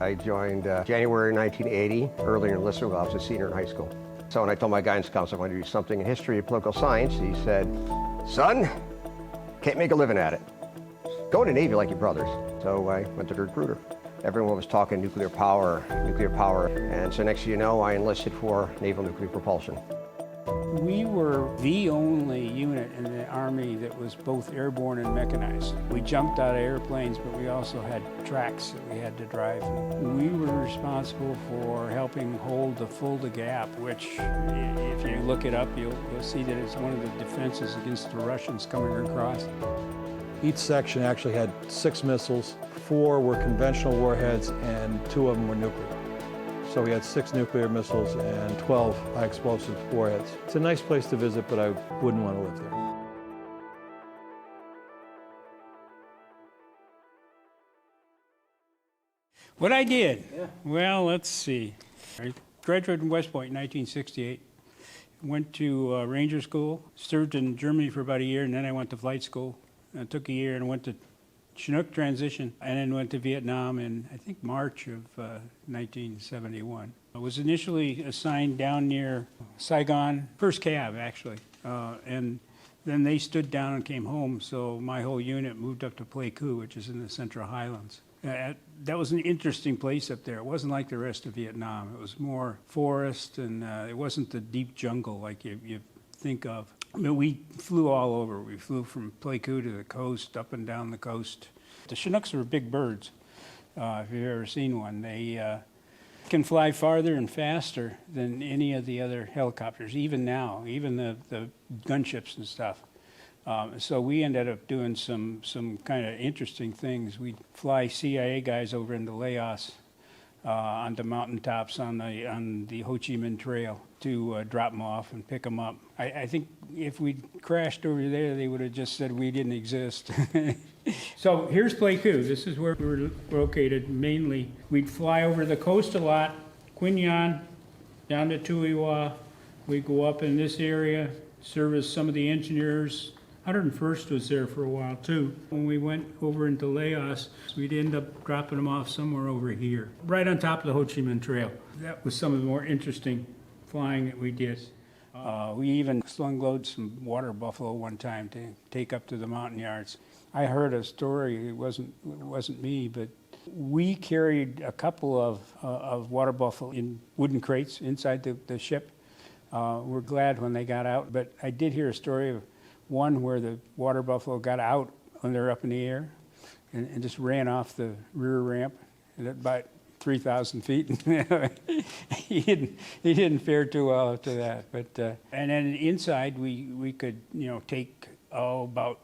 I joined January 1980, early enlistment while I was a senior in high school. So when I told my guidance counselor I wanted to do something in history of political science, he said, son, can't make a living at it. Go to the Navy like your brothers. So I went to the recruiter. Everyone was talking nuclear power. And so next thing you know, I enlisted for naval nuclear propulsion. We were the only unit in the Army that was both airborne and mechanized. We jumped out of airplanes, but we also had tracks that we had to drive. We were responsible for helping hold the Fulda Gap, which, if you look it up, you'll see that it's one of the defenses against the Russians coming across. Each section actually had 6 missiles. 4 were conventional warheads, and 2 of them were nuclear. So we had 6 nuclear missiles and 12 high-explosive warheads. It's a nice place to visit, but I wouldn't want to live there. What I did? Yeah. Well, let's see. I graduated from West Point in 1968. Went to Ranger School, served in Germany for about a year, and then I went to flight school. I took a year and went to Chinook transition, and then went to Vietnam in, I think, March of 1971. I was initially assigned down near Saigon, first cab actually, and then they stood down and came home, so my whole unit moved up to Pleiku, which is in the Central Highlands. That was an interesting place up there. It wasn't like the rest of Vietnam. It was more forest, and it wasn't the deep jungle like you think of. I mean, we flew all over. We flew from Pleiku to the coast, up and down the coast. The Chinooks were big birds, if you've ever seen one. They can fly farther and faster than any of the other helicopters, even now, even the gunships and stuff. So we ended up doing some kind of interesting things. We'd fly CIA guys over into Laos onto mountaintops on the Ho Chi Minh Trail to drop them off and pick them up. I think if we'd crashed over there, they would have just said we didn't exist. So here's Pleiku. This is where we were located mainly. We'd fly over the coast a lot, Quy Nhon, down to Tuiwa. We'd go up in this area, service some of the engineers. 101st was there for a while too. When we went over into Laos, we'd end up dropping them off somewhere over here, right on top of the Ho Chi Minh Trail. That was some of the more interesting flying that we did. We even slung load some water buffalo one time to take up to the mountain yards. I heard a story, it wasn't me, but we carried a couple of water buffalo in wooden crates inside the ship. We're glad when they got out, but I did hear a story of one where the water buffalo got out when they're up in the air and just ran off the rear ramp at about 3,000 feet. He didn't fare too well after that. But and then inside we could take about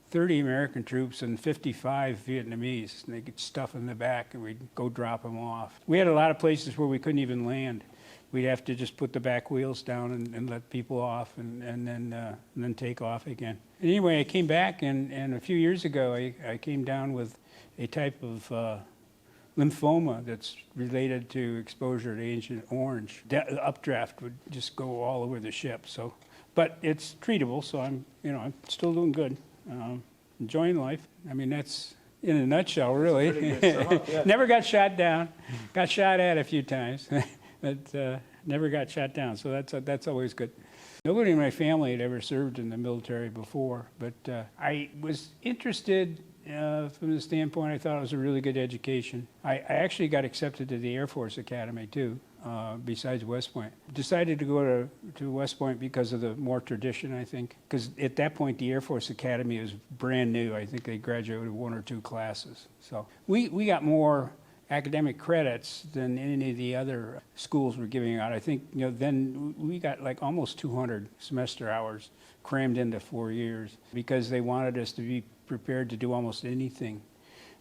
30 American troops and 55 Vietnamese, and they could stuff in the back and we'd go drop them off. We had a lot of places where we couldn't even land. We'd have to just put the back wheels down and let people off and then take off again. Anyway, I came back and a few years ago I came down with a type of lymphoma that's related to exposure to Agent Orange. The updraft would just go all over the ship. So, but it's treatable, so I'm still doing good, enjoying life. I mean, that's in a nutshell, really. Yeah. Never got shot down. Got shot at a few times. But never got shot down, so that's always good. Nobody in my family had ever served in the military before, but I was interested from the standpoint I thought it was a really good education. I actually got accepted to the Air Force Academy too, besides West Point. Decided to go to West Point because of the more tradition, I think, because at that point the Air Force Academy was brand new. I think they graduated 1 or 2 classes. So we got more academic credits than any of the other schools were giving out. I think then we got like almost 200 semester hours crammed into 4 years because they wanted us to be prepared to do almost anything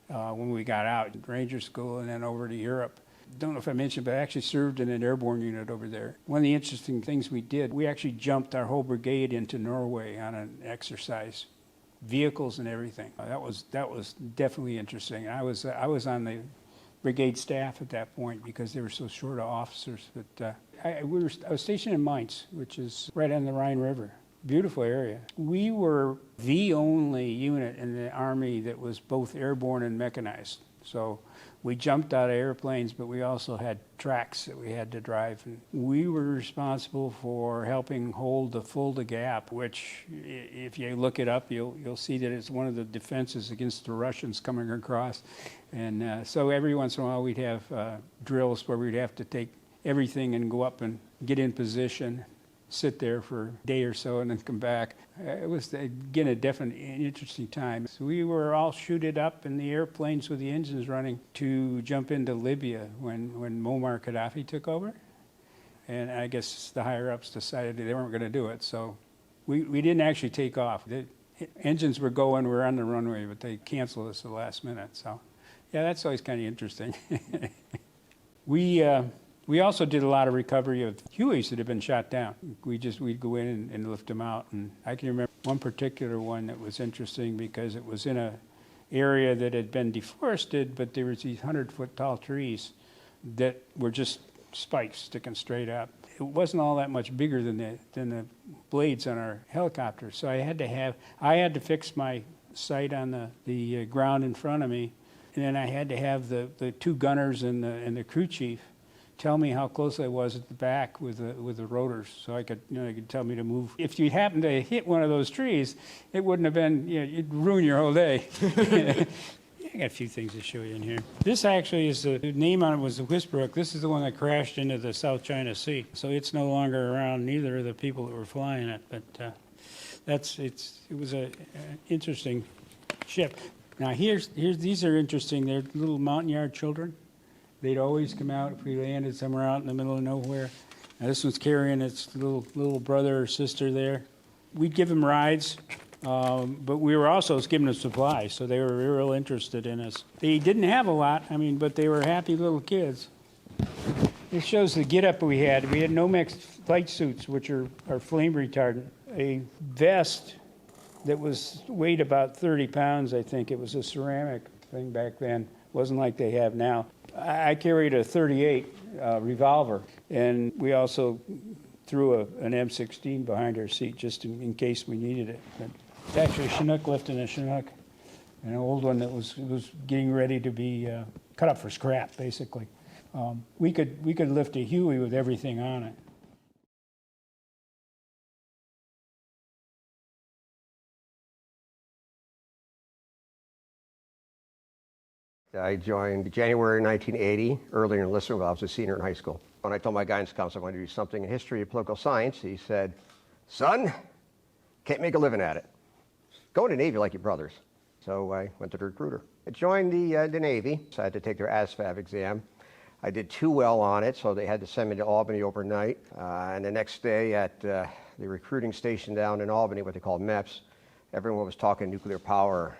when we got out. Ranger School and then over to Europe. Don't know if I mentioned, but I actually served in an airborne unit over there. One of the interesting things we did, we actually jumped our whole brigade into Norway on an exercise, vehicles and everything. That was definitely interesting. I was on the brigade staff at that point because they were so short of officers. But I was stationed in Mainz, which is right on the Rhine River. Beautiful area. We were the only unit in the Army that was both airborne and mechanized. So we jumped out of airplanes, but we also had tracks that we had to drive. And we were responsible for helping hold the Fulda Gap, which, if you look it up, you'll see that it's one of the defenses against the Russians coming across. And so every once in a while we'd have drills where we'd have to take everything and go up and get in position, sit there for a day or so, and then come back. It was, again, a definitely an interesting time. So we were all shooted up in the airplanes with the engines running to jump into Libya when Muammar Gaddafi took over. And I guess the higher-ups decided they weren't going to do it, so we didn't actually take off. The engines were going, we were on the runway, but they canceled us at the last minute. So, yeah, that's always kind of interesting. We also did a lot of recovery of Hueys that had been shot down. We'd go in and lift them out. And I can remember one particular one that was interesting because it was in a area that had been deforested, but there was these 100-foot tall trees that were just spikes sticking straight up. It wasn't all that much bigger than the blades on our helicopter. So I had to fix my sight on the ground in front of me, and then I had to have the two gunners and the crew chief tell me how close I was at the back with the rotors, so I could tell me to move. If you happened to hit one of those trees, it wouldn't have been, it'd ruin your whole day. I got a few things to show you in here. This actually is, the name on it was the Whisbrook. This is the one that crashed into the South China Sea. So it's no longer around, neither of the people that were flying it, but it was an interesting ship. Now these are interesting. They're little Montagnard children. They'd always come out if we landed somewhere out in the middle of nowhere. Now this one's carrying its little brother or sister there. We'd give them rides, but we were also giving them supplies, so they were real interested in us. They didn't have a lot, but they were happy little kids. This shows the get-up we had. We had Nomex flight suits, which are flame retardant. A vest that weighed about 30 pounds, I think. It was a ceramic thing back then. Wasn't like they have now. I carried a .38 revolver, and we also threw an M16 behind our seat just in case we needed it. But it's actually a Chinook lifting a Chinook, an old one that was getting ready to be cut up for scrap, basically. We could lift a Huey with everything on it. I joined January 1980, early enlistment while I was a senior in high school. When I told my guidance counselor I wanted to do something in history of political science, he said, "Son, can't make a living at it. Go in the Navy like your brothers." So I went to the recruiter. I joined the Navy, so I had to take their ASVAB exam. I did too well on it, so they had to send me to Albany overnight. And the next day at the recruiting station down in Albany, what they call MEPS, everyone was talking nuclear power.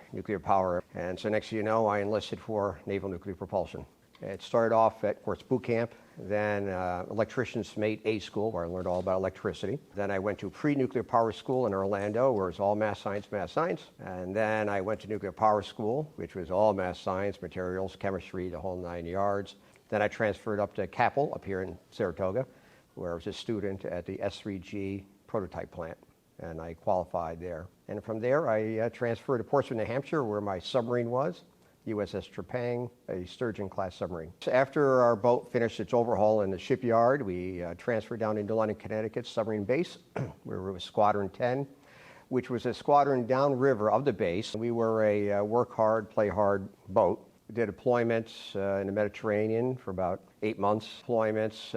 And so next thing you know, I enlisted for naval nuclear propulsion. It started off at Quartz Boot Camp, then Electrician's Mate A School, where I learned all about electricity. Then I went to pre-nuclear power school in Orlando, where it was all math science. And then I went to nuclear power school, which was all math science, materials, chemistry, the whole 9 yards. Then I transferred up to Capel, up here in Saratoga, where I was a student at the S3G prototype plant, and I qualified there. And from there, I transferred to Portsmouth, New Hampshire, where my submarine was, USS Trepang, a Sturgeon-class submarine. So after our boat finished its overhaul in the shipyard, we transferred down into London, Connecticut submarine base, where we were Squadron 10, which was a squadron downriver of the base. We were a work hard, play hard boat. We did deployments in the Mediterranean for about 8 months, deployments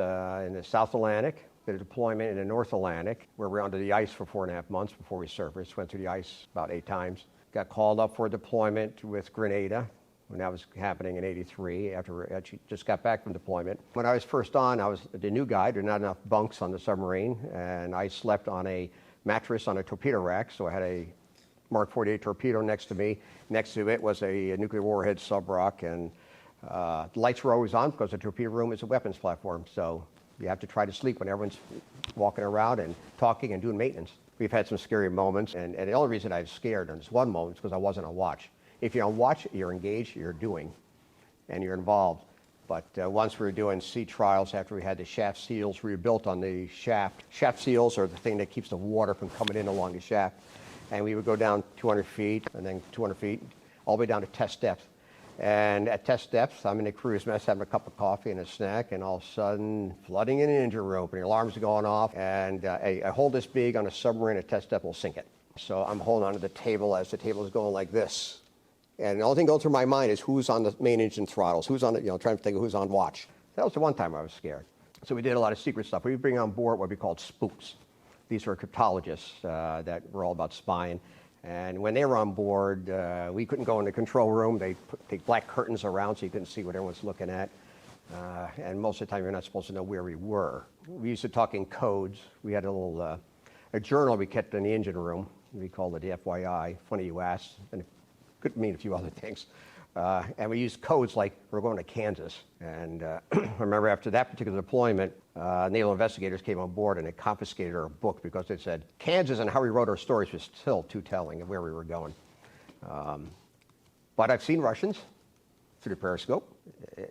in the South Atlantic, did a deployment in the North Atlantic, where we were under the ice for 4.5 months before we surfaced, went through the ice about 8 times. Got called up for a deployment with Grenada, when that was happening in '83, after we actually just got back from deployment. When I was first on, I was the new guy. There were not enough bunks on the submarine, and I slept on a mattress on a torpedo rack, so I had a Mark 48 torpedo next to me. Next to it was a nuclear warhead sub-rock, and the lights were always on because the torpedo room is a weapons platform, so you have to try to sleep when everyone's walking around and talking and doing maintenance. We've had some scary moments, and the only reason I was scared on this one moment is because I wasn't on watch. If you're on watch, you're engaged, you're doing, and you're involved. But once we were doing sea trials after we had the shaft seals rebuilt on the shaft. Shaft seals are the thing that keeps the water from coming in along the shaft. And we would go down 200 feet and then 200 feet, all the way down to test depth. And at test depth, I'm in the crew's mess having a cup of coffee and a snack, and all of a sudden, flooding in an engine room, and the alarms are going off, and a hole this big on a submarine at test depth will sink it. So I'm holding onto the table as the table is going like this. And the only thing going through my mind is who's on the main engine throttles, who's on the, trying to think of who's on watch. That was the one time I was scared. So we did a lot of secret stuff. We would bring on board what we called spooks. These were cryptologists that were all about spying. And when they were on board, we couldn't go in the control room. They take black curtains around so you couldn't see what everyone's looking at. And most of the time, you're not supposed to know where we were. We used to talk in codes. We had a little a journal we kept in the engine room. We called it the FYI. Funny you asked. And it could mean a few other things. And we used codes like we're going to Kansas. And I remember after that particular deployment, naval investigators came on board and they confiscated our book because they said Kansas and how we wrote our stories was still too telling of where we were going. But I've seen Russians through the periscope.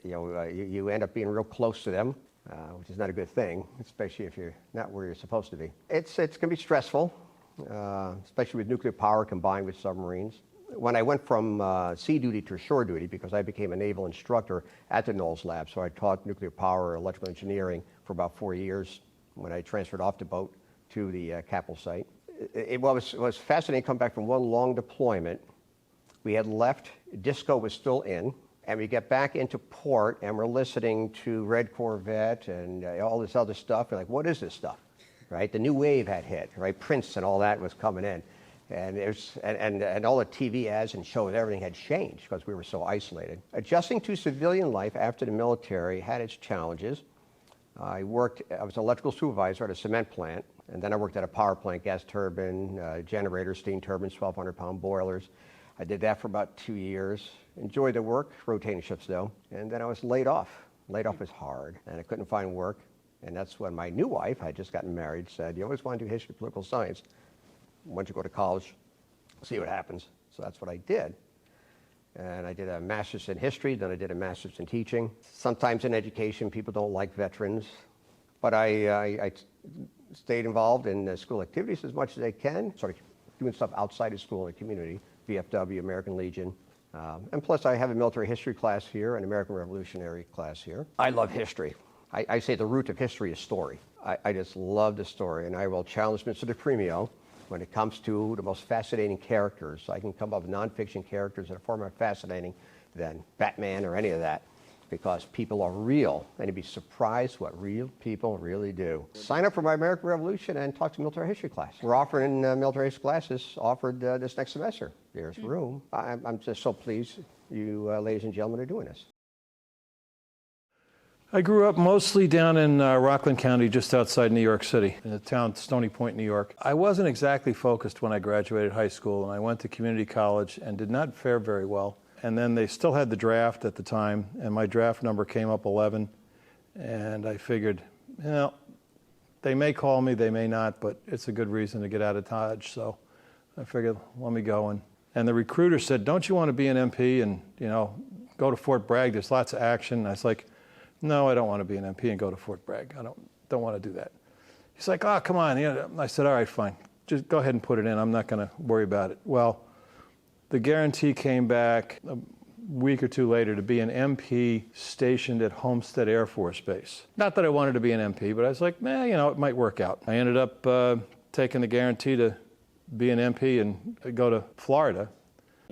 You end up being real close to them, which is not a good thing, especially if you're not where you're supposed to be. It's going to be stressful, especially with nuclear power combined with submarines. When I went from sea duty to shore duty, because I became a naval instructor at the Knowles Lab, so I taught nuclear power, electrical engineering for about 4 years when I transferred off the boat to the Capitol site. It was fascinating to come back from one long deployment. We had left, disco was still in, and we get back into port and we're listening to Red Corvette and all this other stuff. We're like, what is this stuff, right? The new wave had hit, right? Prince and all that was coming in. And all the TV ads and shows, everything had changed because we were so isolated. Adjusting to civilian life after the military had its challenges. I was an electrical supervisor at a cement plant, and then I worked at a power plant, gas turbine, generators, steam turbines, 1,200-pound boilers. I did that for about 2 years. Enjoyed the work, rotating shifts though. And then I was laid off. Laid off is hard, and I couldn't find work. And that's when my new wife, I had just gotten married, said, you always want to do history, political science. Why don't you go to college, see what happens? So that's what I did. And I did a master's in history, then I did a master's in teaching. Sometimes in education, people don't like veterans, but I stayed involved in school activities as much as I can, sort of doing stuff outside of school in the community, VFW, American Legion. And plus I have a military history class here, an American Revolutionary class here. I love history. I say the root of history is story. I just love the story, and I will challenge Mr. DePremio when it comes to the most fascinating characters. I can come up with nonfiction characters that are far more fascinating than Batman or any of that, because people are real, and you'd be surprised what real people really do. Sign up for my American Revolution and talk to military history class. We're offering military history classes this next semester. There's room. I'm just so pleased you ladies and gentlemen are doing this. I grew up mostly down in Rockland County, just outside New York City, in the town Stony Point, New York. I wasn't exactly focused when I graduated high school, and I went to community college and did not fare very well. And then they still had the draft at the time, and my draft number came up 11, and I figured, they may call me, they may not, but it's a good reason to get out of Dodge, so I figured, let me go. And the recruiter said, don't you want to be an MP and, go to Fort Bragg, there's lots of action. And I was like, no, I don't want to be an MP and go to Fort Bragg. I don't want to do that. He's like, oh, come on. I said, all right, fine. Just go ahead and put it in. I'm not going to worry about it. Well, the guarantee came back a week or two later to be an MP stationed at Homestead Air Force Base. Not that I wanted to be an MP, but I was like, it might work out. I ended up taking the guarantee to be an MP and go to Florida.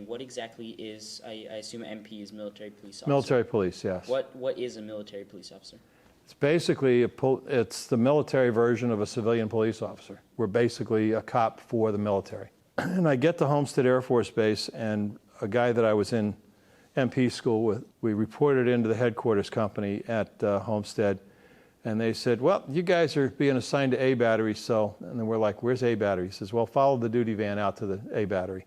What exactly is, I assume MP is military police officer? Military police, yes. What is a military police officer? It's basically, it's the military version of a civilian police officer. We're basically a cop for the military. And I get to Homestead Air Force Base, and a guy that I was in MP school with, we reported into the headquarters company at Homestead, and they said, well, you guys are being assigned to A battery, so, and then we're like, where's A battery? He says, well, follow the duty van out to the A battery.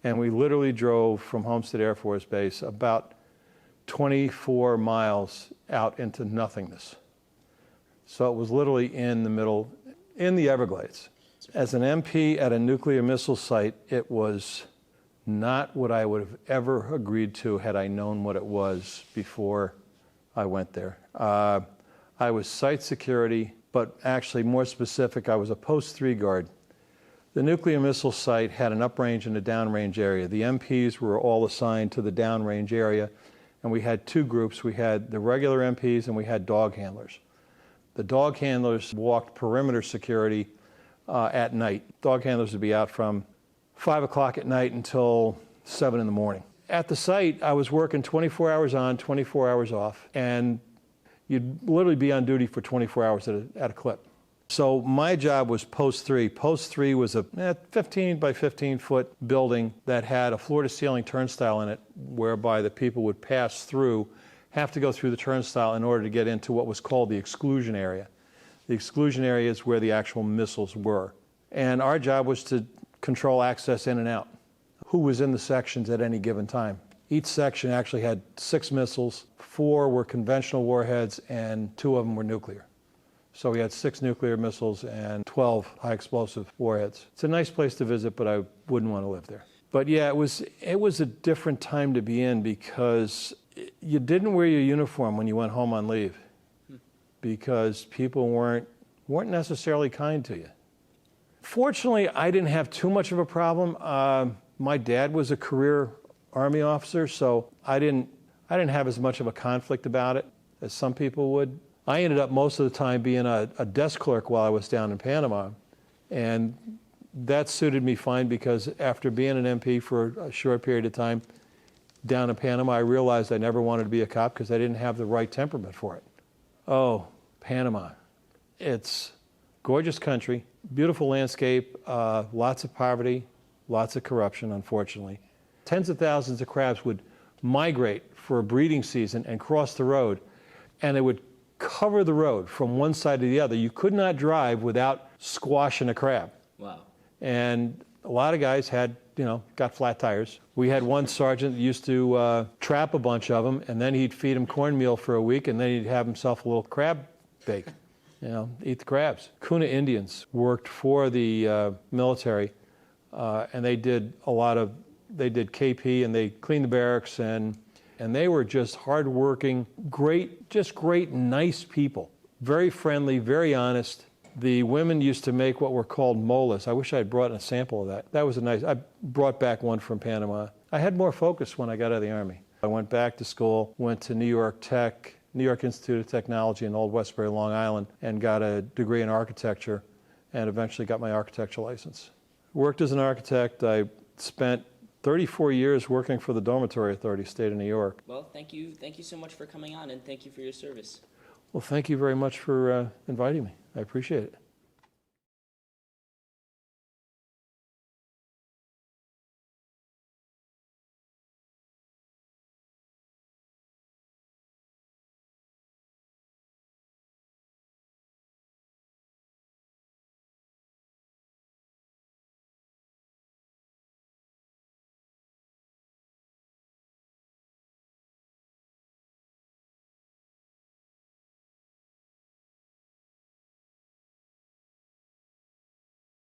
And we literally drove from Homestead Air Force Base about 24 miles out into nothingness. So it was literally in the middle, in the Everglades. As an MP at a nuclear missile site, it was not what I would have ever agreed to had I known what it was before I went there. I was site security, but actually more specific, I was a post 3 guard. The nuclear missile site had an uprange and a downrange area. The MPs were all assigned to the downrange area, and we had two groups. We had the regular MPs and we had dog handlers. The dog handlers walked perimeter security at night. Dog handlers would be out from 5 o'clock at night until 7 in the morning. At the site, I was working 24 hours on, 24 hours off, and you'd literally be on duty for 24 hours at a clip. So my job was post 3. Post 3 was a 15 by 15 foot building that had a floor to ceiling turnstile in it, whereby the people would pass through, have to go through the turnstile in order to get into what was called the exclusion area. The exclusion area is where the actual missiles were. And our job was to control access in and out. Who was in the sections at any given time? Each section actually had 6 missiles, 4 were conventional warheads, and 2 of them were nuclear. So we had 6 nuclear missiles and 12 high explosive warheads. It's a nice place to visit, but I wouldn't want to live there. But yeah, it was a different time to be in because you didn't wear your uniform when you went home on leave because people weren't necessarily kind to you. Fortunately, I didn't have too much of a problem. My dad was a career Army officer, so I didn't have as much of a conflict about it as some people would. I ended up most of the time being a desk clerk while I was down in Panama, and that suited me fine because after being an MP for a short period of time down in Panama, I realized I never wanted to be a cop because I didn't have the right temperament for it. Oh, Panama. It's gorgeous country, beautiful landscape, lots of poverty, lots of corruption, unfortunately. Tens of thousands of crabs would migrate for a breeding season and cross the road, and they would cover the road from one side to the other. You could not drive without squashing a crab. Wow. And a lot of guys got flat tires. We had one sergeant that used to trap a bunch of them, and then he'd feed them cornmeal for a week, and then he'd have himself a little crab bake, eat the crabs. Kuna Indians worked for the military, and they did KP, and they cleaned the barracks, and they were just hardworking, great, nice people. Very friendly, very honest. The women used to make what were called molas. I wish I had brought a sample of that. That was I brought back one from Panama. I had more focus when I got out of the Army. I went back to school, went to New York Institute of Technology in Old Westbury, Long Island, and got a degree in architecture, and eventually got my architecture license. Worked as an architect. I spent 34 years working for the Dormitory Authority, State of New York. Well, thank you so much for coming on, and thank you for your service. Well, thank you very much for inviting me. I appreciate it.